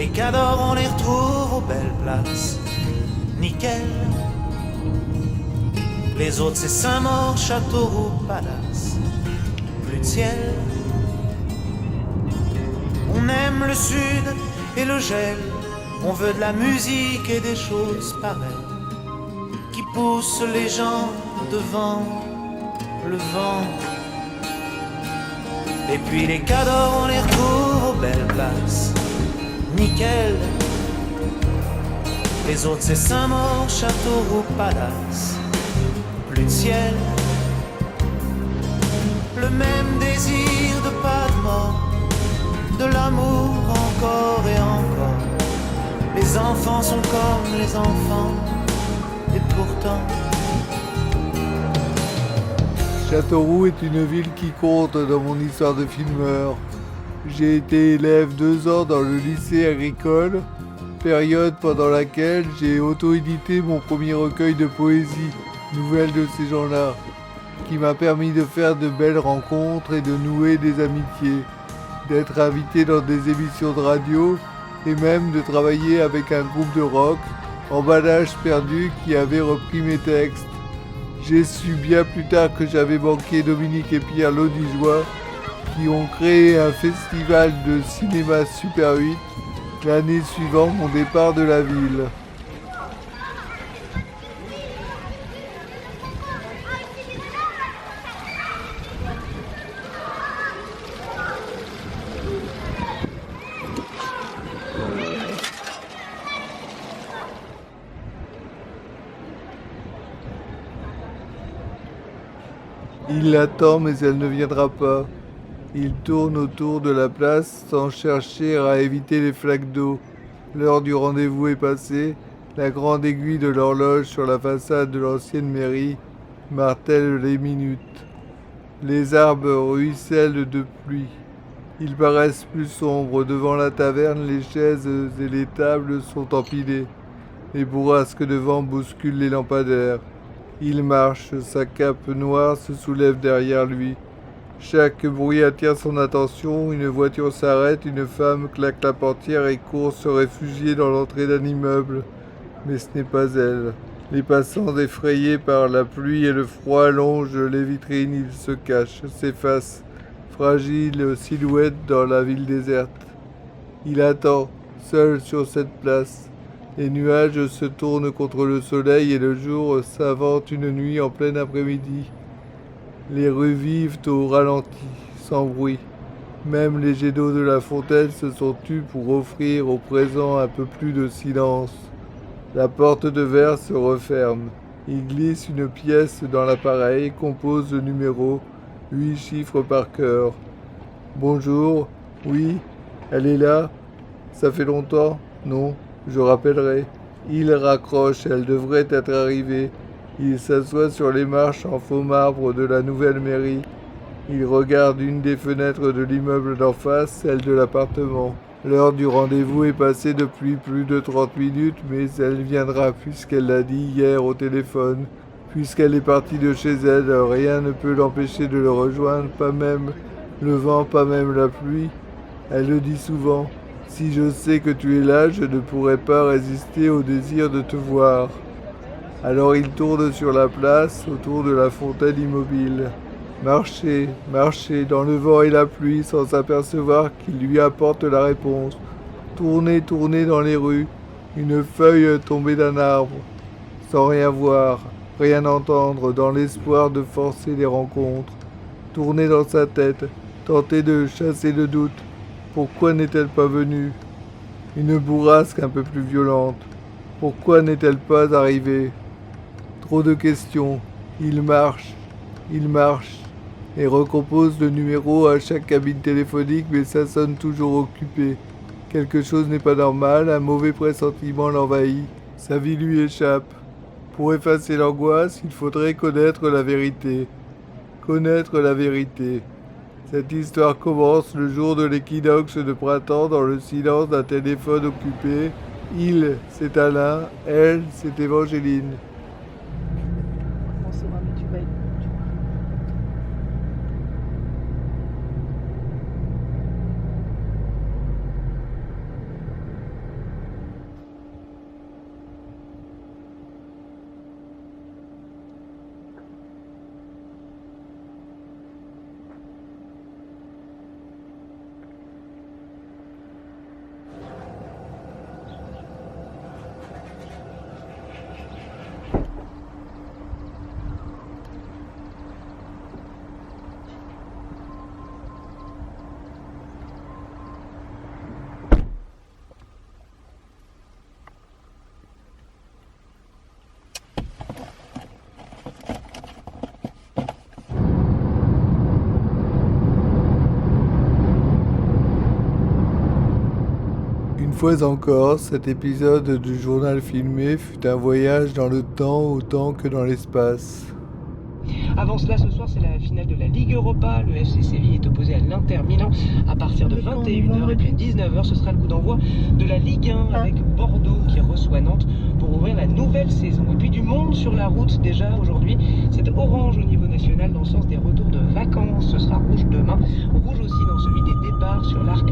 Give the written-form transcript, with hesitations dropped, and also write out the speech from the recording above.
les cadors on les retrouve aux belles places, nickel. Les autres c'est Saint-Maur, Châteauroux, Palace, plus de ciel. On aime le sud et le gel, on veut de la musique et des choses pareilles qui poussent les gens devant le vent. Et puis les cadors on les retrouve aux belles places, nickel. Les autres c'est Saint-Maur, Châteauroux, Palace, plus de ciel. Le même désir de pas de mort, de l'amour encore et encore. Les enfants sont comme les enfants, et pourtant. Châteauroux est une ville qui compte dans mon histoire de filmeur. J'ai été élève 2 ans dans le lycée agricole, période pendant laquelle j'ai auto-édité mon premier recueil de poésie, Nouvelles de ces gens-là, qui m'a permis de faire de belles rencontres et de nouer des amitiés, d'être invité dans des émissions de radio et même de travailler avec un groupe de rock, Emballage perdu, qui avait repris mes textes. J'ai su bien plus tard que j'avais manqué Dominique et Pierre Lodigeois, qui ont créé un festival de cinéma Super 8 l'année suivant mon départ de la ville. Il l'attend, mais elle ne viendra pas. Il tourne autour de la place sans chercher à éviter les flaques d'eau. L'heure du rendez-vous est passée. La grande aiguille de l'horloge sur la façade de l'ancienne mairie martèle les minutes. Les arbres ruissellent de pluie. Ils paraissent plus sombres. Devant la taverne, les chaises et les tables sont empilées. Les bourrasques de vent bousculent les lampadaires. Il marche, sa cape noire se soulève derrière lui. Chaque bruit attire son attention, une voiture s'arrête, une femme claque la portière et court se réfugier dans l'entrée d'un immeuble. Mais ce n'est pas elle. Les passants effrayés par la pluie et le froid longent les vitrines, ils se cachent, s'effacent, fragile silhouette dans la ville déserte. Il attend, seul sur cette place. Les nuages se tournent contre le soleil et le jour s'invente une nuit en plein après-midi. Les rues vivent au ralenti, sans bruit. Même les jets d'eau de la fontaine se sont tus pour offrir au présent un peu plus de silence. La porte de verre se referme. Il glisse une pièce dans l'appareil, compose le numéro, 8 chiffres par cœur. Bonjour, oui, elle est là. Ça fait longtemps? Non. Je rappellerai. Il raccroche, elle devrait être arrivée. Il s'assoit sur les marches en faux marbre de la nouvelle mairie. Il regarde une des fenêtres de l'immeuble d'en face, celle de l'appartement. L'heure du rendez-vous est passée depuis plus de 30 minutes, mais elle viendra puisqu'elle l'a dit hier au téléphone. Puisqu'elle est partie de chez elle, rien ne peut l'empêcher de le rejoindre, pas même le vent, pas même la pluie. Elle le dit souvent. Si je sais que tu es là, je ne pourrai pas résister au désir de te voir. Alors il tourne sur la place, autour de la fontaine immobile. Marcher, marcher dans le vent et la pluie sans s'apercevoir qu'il lui apporte la réponse. Tourner, tourner dans les rues, une feuille tombée d'un arbre. Sans rien voir, rien entendre, dans l'espoir de forcer les rencontres. Tourner dans sa tête, tenter de chasser le doute. Pourquoi n'est-elle pas venue? Une bourrasque un peu plus violente. Pourquoi n'est-elle pas arrivée? Trop de questions. Il marche, et recompose le numéro à chaque cabine téléphonique, mais ça sonne toujours occupé. Quelque chose n'est pas normal, un mauvais pressentiment l'envahit. Sa vie lui échappe. Pour effacer l'angoisse, il faudrait connaître la vérité. Connaître la vérité. Cette histoire commence le jour de l'équinoxe de printemps dans le silence d'un téléphone occupé. Il, c'est Alain, elle, c'est Évangéline. Une fois encore, cet épisode du journal filmé fut un voyage dans le temps autant que dans l'espace. Avant cela, ce soir, c'est la finale de la Ligue Europa. Le FC Séville est opposé à l'Inter Milan à partir de 21h. Et puis à 19h, ce sera le coup d'envoi de la Ligue 1 avec Bordeaux qui reçoit Nantes pour ouvrir la nouvelle saison. Et puis du monde sur la route déjà aujourd'hui. C'est orange au niveau national dans le sens des retours de vacances. Ce sera rouge demain. Rouge aussi dans celui des départs sur l'arc